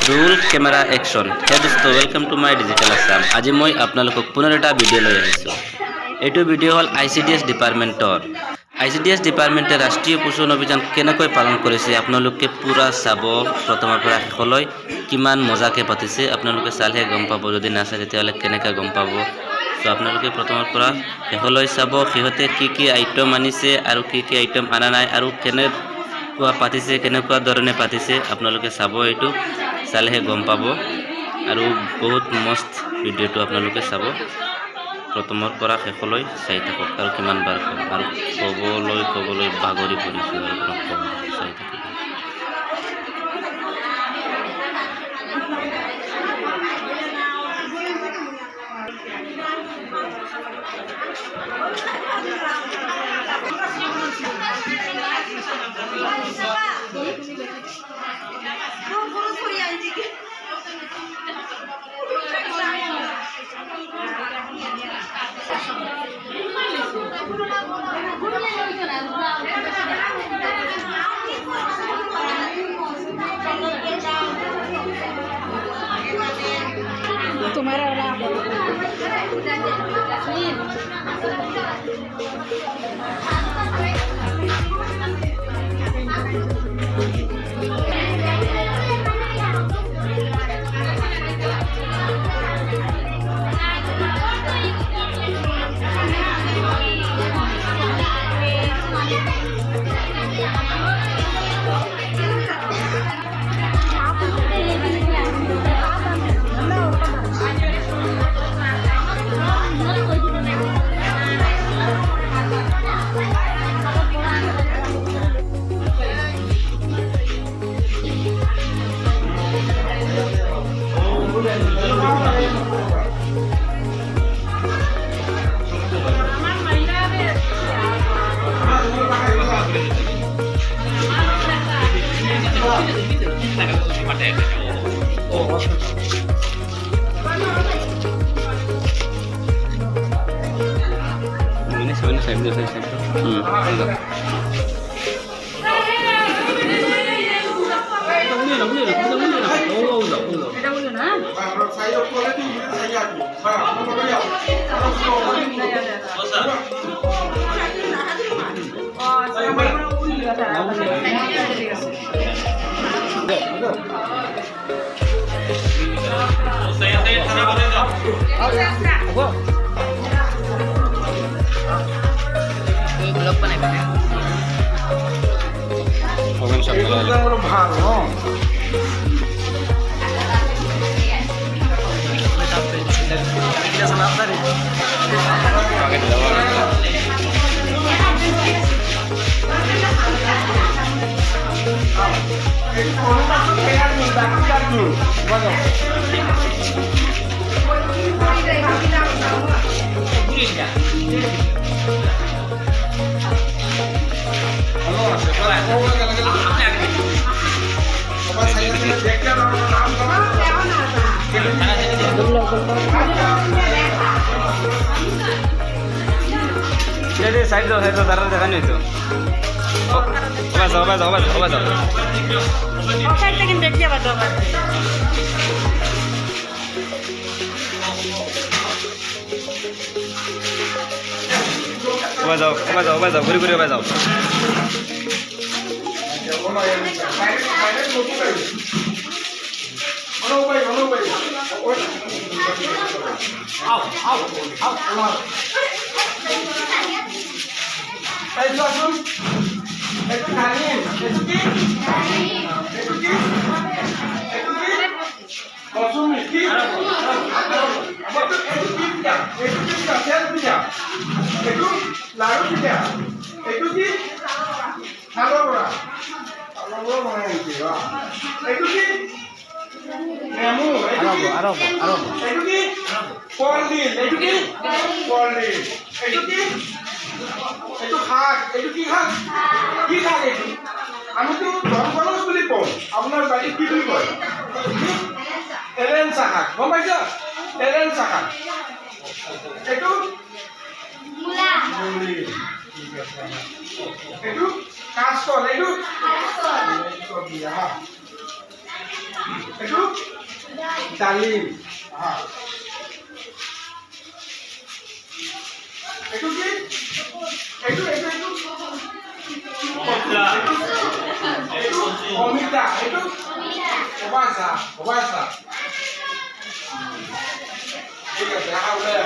roll camera action hey दोस्तों welcome to my digital Assam आज मैं आपलोक पुनः एट भिडिओ लै आसो भिडिओ हल ICDS डिपार्टमेंटर ICDS डिपार्टमेंटे राष्ट्रीय पोषण अभियान केनेকৈ पालन करिছে आपलोके पूरा चाब प्रथমৰ পৰা শেষলৈ কিমান মজাকে পাতিছে आपलोके চালে গম পাব যদি না চাই তেতিয়াহলে কেনেকা গম পাব তো आपलोके प्रथমৰ পৰা শেষলৈ চাব কিহতে কি আইটেম আনিছে আৰু কি আইটেম আনা নাই আৰু কেনেকুৱা পাতিছে কেনেকুৱা ধৰণে পাতিছে आपलोके চাব এইটো চালেহে গম পাব আৰু বহুত মস্ত ভিডিওটো आपलोके চাব प्रथমৰ পৰা শেষলৈ চাই থাকক আৰু কিমান বাৰ কম আৰু কবলৈ ভাগৰি পৰিছো আৰু চাই থাকক तुम्हारा वाला साइड जाओ तारा देखा नहीं तो जाओ घूरी जाओ এইটো ডালিম এইটো কি এইটো এইটো এইটো অমিতা এইটো অবাসা অবাসা ঠিক আছে আহা ওলাই